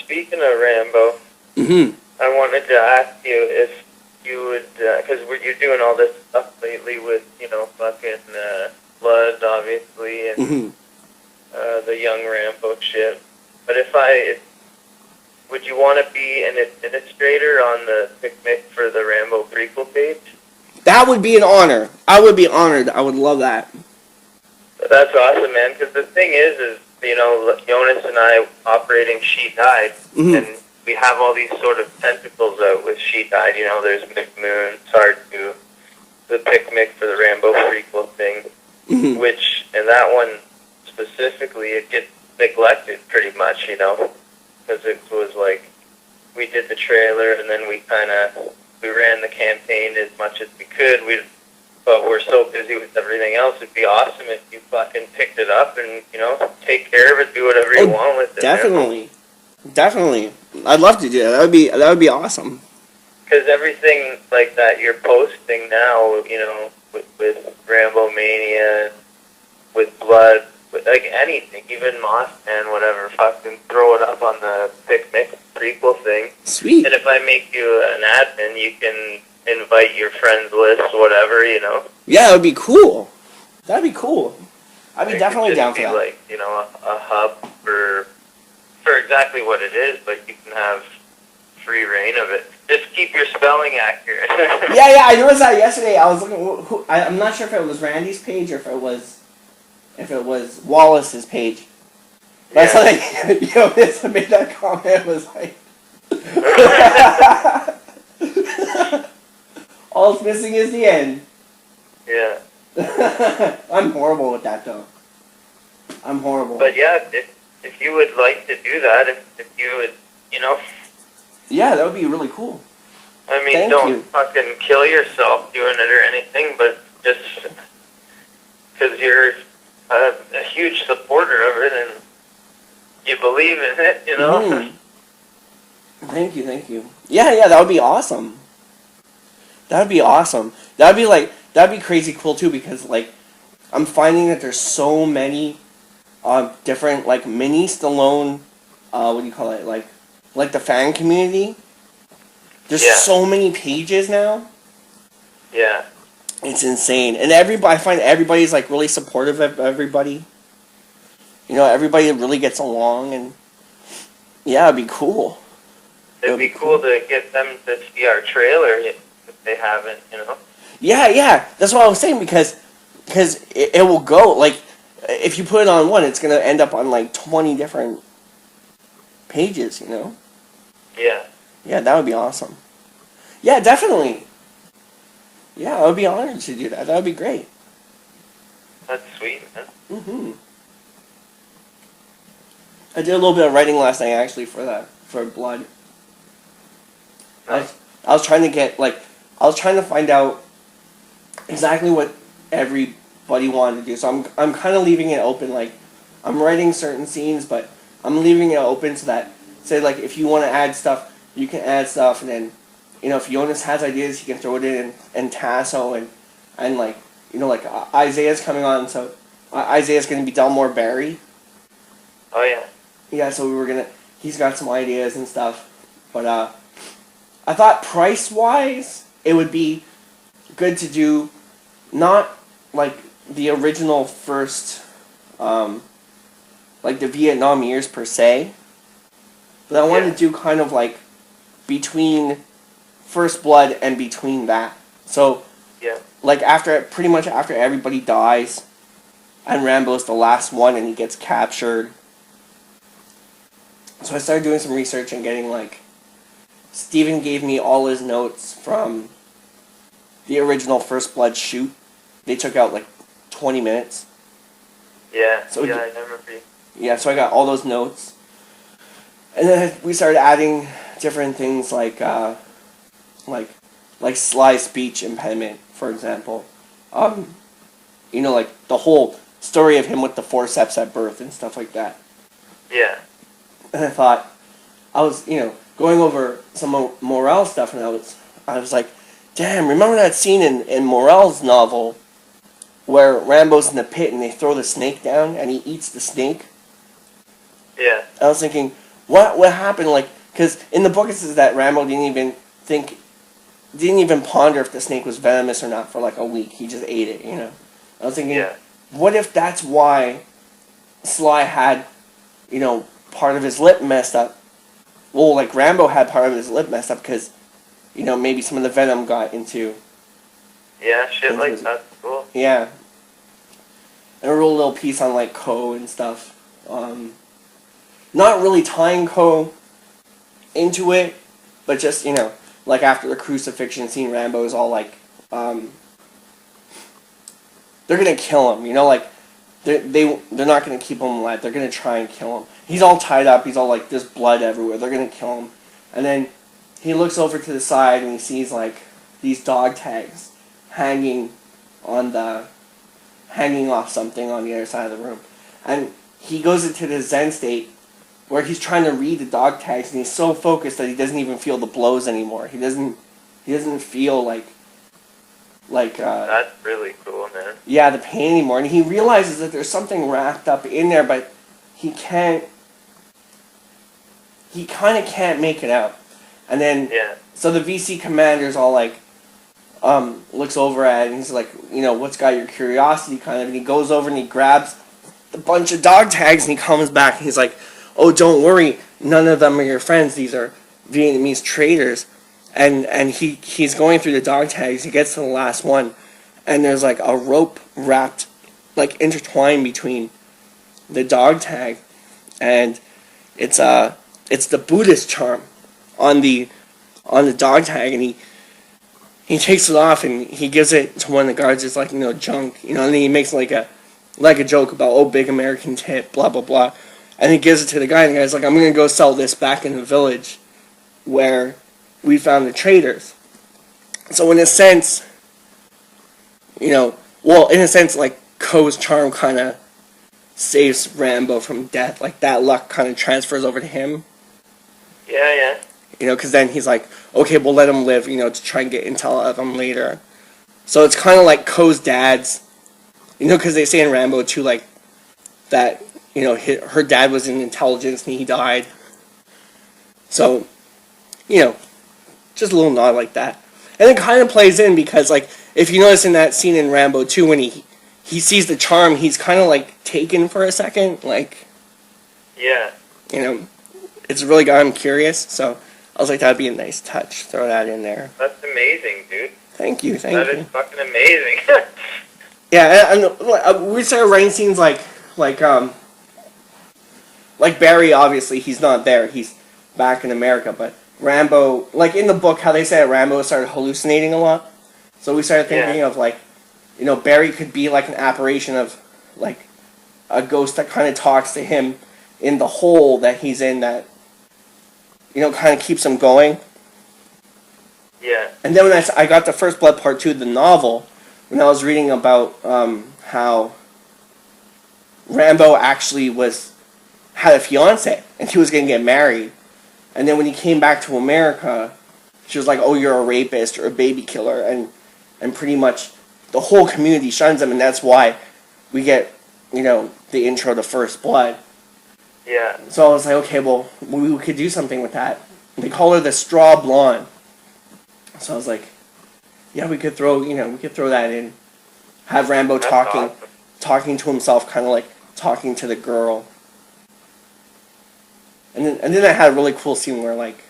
Speaking of Rambo, I wanted to ask you if you would, because you're doing all this stuff lately with, fucking Blood, obviously, and the young Rambo shit. But would you want to be an administrator on the picnic for the Rambo prequel page? That would be an honor. I would be honored. I would love that. That's awesome, man, because the thing is, Jonas and I operating She Died, and we have all these sort of tentacles out with She Died. There's McMoon, Sardu, the picnic for the Rambo prequel thing, which, and that one specifically, it gets neglected pretty much, because it was like, we did the trailer, and then we ran the campaign as much as we could, but we're so busy with everything else. It'd be awesome if you fucking picked it up and, take care of it, do whatever you want with it. Definitely. Definitely. I'd love to do that. That would be awesome. Because everything like that you're posting now, with RAMBOMANIA, with Blood, with like anything, even Mossman, whatever, fucking throw it up on the picnic prequel thing. Sweet. And if I make you an admin, you can invite your friends list, whatever, Yeah, it would be cool. That'd be cool. I'd be definitely down for that. Like, a hub for exactly what it is, but you can have free reign of it. Just keep your spelling accurate. yeah, I noticed that yesterday. I was looking. I'm not sure if it was Randy's page or if it was Wallace's page. But I saw that Jonas made that comment. It was like, all it's missing is the end. Yeah. I'm horrible with that, though. I'm horrible. But yeah, if you would like to do that, if you would, Yeah, that would be really cool. I mean, don't fucking kill yourself doing it or anything, but just because you're a huge supporter of it and you believe in it, Thank you. Yeah, that would be awesome. That'd be awesome. That'd be crazy cool too, because like I'm finding that there's so many different like mini Stallone what do you call it, like the fan community. There's so many pages now. Yeah. It's insane. And I find everybody's like really supportive of everybody. Everybody really gets along, and yeah, it'd be cool. It'd be cool to get them to see our trailer if they haven't, Yeah, that's what I was saying, because it will go, like, if you put it on one, it's going to end up on, like, 20 different pages, Yeah. Yeah, that would be awesome. Yeah, definitely. Yeah, I would be honored to do that. That would be great. That's sweet, man. I did a little bit of writing last night, actually, for Blood. Nice. I was trying to find out exactly what everybody wanted to do. So I'm kind of leaving it open. Like, I'm writing certain scenes, but I'm leaving it open so that, say, like, if you want to add stuff, you can add stuff, and then, if Jonas has ideas, he can throw it in, and Tasso, and like, like Isaiah's coming on, so Isaiah's going to be Delmore Barry. Oh, yeah. Yeah, so he's got some ideas and stuff, but I thought price-wise, it would be good to do not like the original first, like the Vietnam years per se, but I wanted to do kind of like between First Blood and between that. So, like pretty much after everybody dies, and Rambo's the last one and he gets captured. So I started doing some research and getting like, Steven gave me all his notes from the original First Blood shoot. They took out like 20 minutes. Yeah, so I remember. Yeah, so I got all those notes. And then we started adding different things like Sly's speech impediment, for example. Like the whole story of him with the forceps at birth and stuff like that. Yeah. And I thought, I was, going over some Morel stuff, and I was like, damn, remember that scene in Morel's novel where Rambo's in the pit and they throw the snake down and he eats the snake? Yeah. I was thinking, what happened? Like, because in the book it says that Rambo didn't even ponder if the snake was venomous or not for like a week. He just ate it, you know. I was thinking, what if that's why Sly had, you know, part of his lip messed up? Well, like Rambo had part of his lip messed up because, you know, maybe some of the venom got into. Yeah, shit like that's cool. Yeah. And a little piece on like Ko and stuff. Not really tying Ko into it, but just, you know, like after the crucifixion scene, Rambo's all like, they're gonna kill him, you know, like they're not gonna keep him alive. They're gonna try and kill him. He's all tied up. He's all like, there's blood everywhere. They're gonna kill him. And then he looks over to the side and he sees like these dog tags hanging off something on the other side of the room, and he goes into the Zen state where he's trying to read the dog tags and he's so focused that he doesn't even feel the blows anymore. He doesn't feel like that's really cool, man. Yeah, the pain anymore, and he realizes that there's something wrapped up in there, but he kind of can't make it out. And then so the VC commander's all like looks over at it and he's like, you know, what's got your curiosity kind of, and he goes over and he grabs a bunch of dog tags and he comes back and he's like, oh, don't worry, none of them are your friends, these are Vietnamese traitors. And he's going through the dog tags. He gets to the last one, and there's like a rope wrapped, like intertwined between the dog tag, and it's the Buddhist charm on the dog tag, and he takes it off and he gives it to one of the guards. It's like, you know, junk, you know, and then he makes like a joke about, oh, big American tit, blah blah blah, and he gives it to the guy, and the guy's like, I'm gonna go sell this back in the village where we found the traitors. So in a sense, you know, like Ko's charm kind of saves Rambo from death. Like that luck kind of transfers over to him. Yeah. You know, because then he's like, okay, we'll let him live, you know, to try and get intel of him later. So it's kind of like Ko's dad's, you know, because they say in Rambo too, like, that, you know, her dad was in intelligence and he died. So, you know, just a little nod like that. And it kind of plays in because, like, if you notice in that scene in Rambo 2 when he sees the charm, he's kind of, like, taken for a second. Like, yeah. You know, it's really got him curious. So I was like, that'd be a nice touch. Throw that in there. That's amazing, dude. Thank you. That is fucking amazing. Yeah, and we started writing scenes like Barry, obviously, he's not there. He's back in America, but Rambo, like in the book, how they say Rambo started hallucinating a lot. So we started thinking of, like, you know, Barry could be like an apparition of, like, a ghost that kind of talks to him in the hole that he's in that, you know, kind of keeps him going. Yeah. And then when I got the First Blood Part 2 of the novel, when I was reading about how Rambo actually had a fiance and he was going to get married. And then when he came back to America, she was like, oh, you're a rapist or a baby killer. And pretty much the whole community shuns him. And that's why we get, you know, the intro to First Blood. Yeah. So I was like, okay, well, we could do something with that. And they call her the Straw Blonde. So I was like, yeah, we could throw that in. Have Rambo talking to himself, kind of like talking to the girl. And then I had a really cool scene where, like...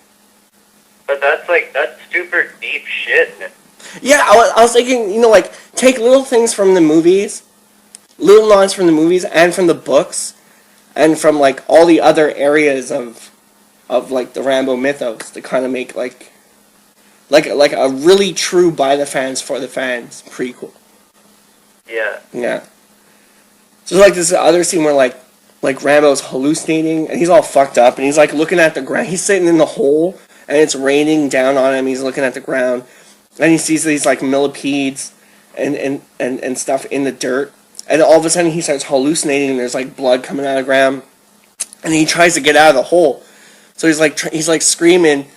But that's super deep shit, man. Yeah, I was thinking, you know, like, take little things from the movies, little nods from the movies and from the books, and from, like, all the other areas of like, the Rambo mythos to kind of make, like a really true by the fans, for the fans prequel. Yeah. Yeah. So, like, this other scene where, like Rambo's hallucinating, and he's all fucked up, and he's, like, looking at the ground. He's sitting in the hole, and it's raining down on him. He's looking at the ground, and he sees these, like, millipedes and stuff in the dirt. And all of a sudden, he starts hallucinating, and there's, like, blood coming out of the ground. And he tries to get out of the hole. So he's, like, screaming,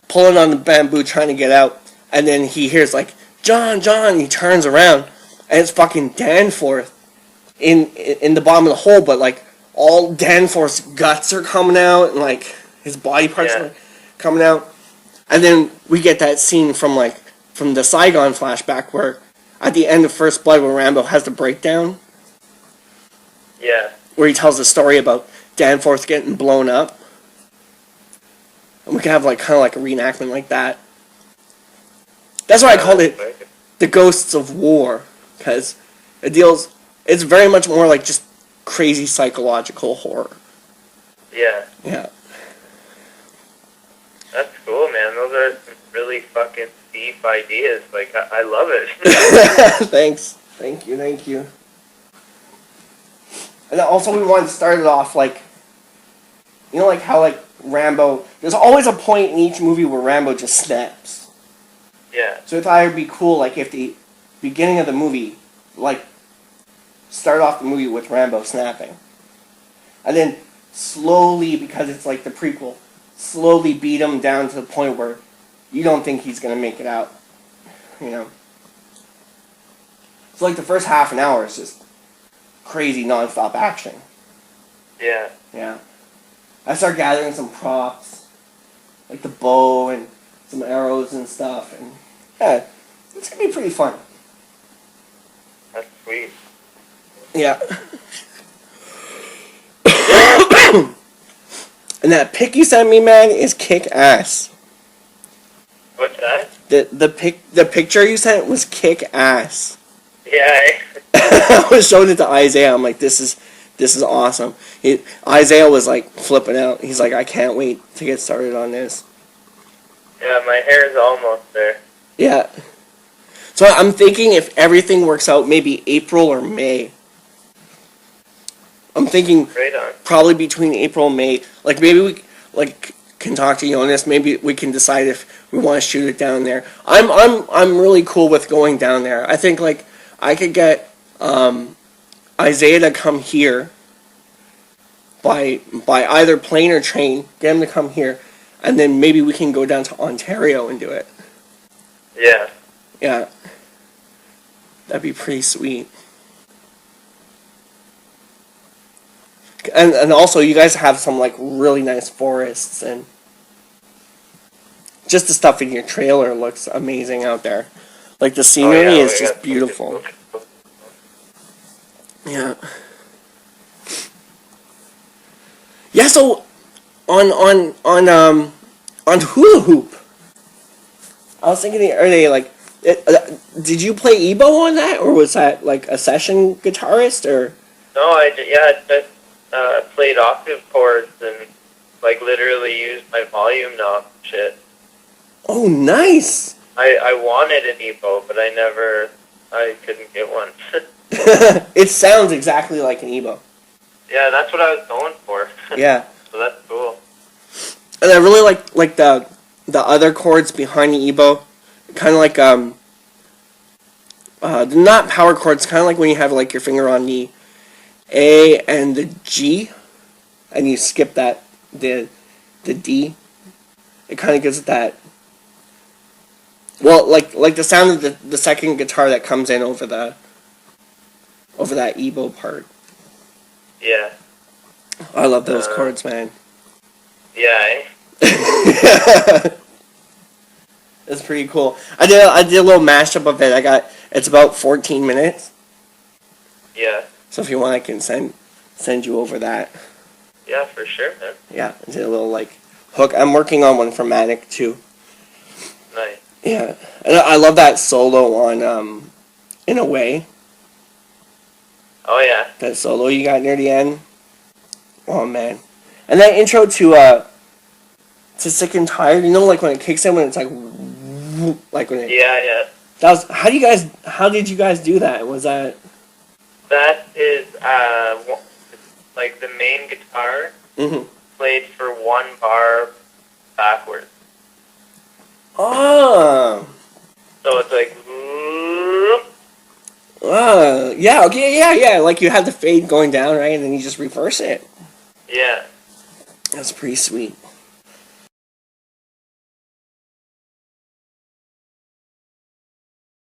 pulling on the bamboo, trying to get out. And then he hears, like, John, John, and he turns around, and it's fucking Danforth in the bottom of the hole, but, like, all Danforth's guts are coming out, and, like, His body parts are coming out. And then we get that scene from the Saigon flashback where at the end of First Blood when Rambo has the breakdown. Yeah. Where he tells the story about Danforth getting blown up. And we can have kind of a reenactment like that. That's why I called it The Ghosts of War. Because it's very much more like just crazy psychological horror. Yeah. Yeah. That's cool, man. Those are some really fucking deep ideas. I love it. Thanks. Thank you. And also we wanted to start it off how Rambo, there's always a point in each movie where Rambo just snaps. Yeah. So I thought it'd be cool if the beginning of the movie, start off the movie with Rambo snapping. And then slowly, because it's the prequel, slowly beat him down to the point where you don't think he's going to make it out. So the first half an hour is just crazy non-stop action. Yeah. Yeah. I start gathering some props, like the bow and some arrows and stuff, and yeah, it's going to be pretty fun. That's sweet. Yeah. And that pic you sent me, man, is kick-ass. What's that? The picture you sent was kick-ass. Yeah. I was showing it to Isaiah. I'm like, this is awesome. Isaiah was flipping out. He's like, I can't wait to get started on this. Yeah, my hair is almost there. Yeah. So I'm thinking if everything works out, maybe April or May. I'm thinking probably between April and May. Maybe we can talk to Jonas. Maybe we can decide if we want to shoot it down there. I'm really cool with going down there. I think I could get Isaiah to come here by either plane or train. Get him to come here, and then maybe we can go down to Ontario and do it. Yeah. Yeah. That'd be pretty sweet. And also, you guys have some really nice forests, and just the stuff in your trailer looks amazing out there. The scenery is just beautiful. Yeah. Yeah. So on hula hoop, I was thinking the other day, did you play Ebo on that, or was that a session guitarist, or? No, I just played octave chords and literally used my volume knob and shit. Oh, nice. I wanted an Ebo, but I couldn't get one. It sounds exactly like an Ebo. Yeah, that's what I was going for. Yeah. So that's cool. And I really like the other chords behind the Ebo, kind of not power chords, kind of when you have your finger on the A and the G, and you skip the D. It kind of gives it that. Well, like the sound of the second guitar that comes in over that Ebo part. Yeah. I love those chords, man. Yeah. It's pretty cool. I did a little mashup of it. It's about 14 minutes. Yeah. So if you want, I can send you over that. Yeah, for sure, man. Yeah, I did a little hook. I'm working on one for Manic too. Nice. Yeah, and I love that solo on In a Way. Oh yeah. That solo you got near the end. Oh man, and that intro to Sick and Tired. When it kicks in, when it's when it. Yeah. That was how did you guys do that? Was that? That is the main guitar played for one bar backwards. Oh. So it's Yeah, okay, yeah. You have the fade going down, right? And then you just reverse it. Yeah. That's pretty sweet.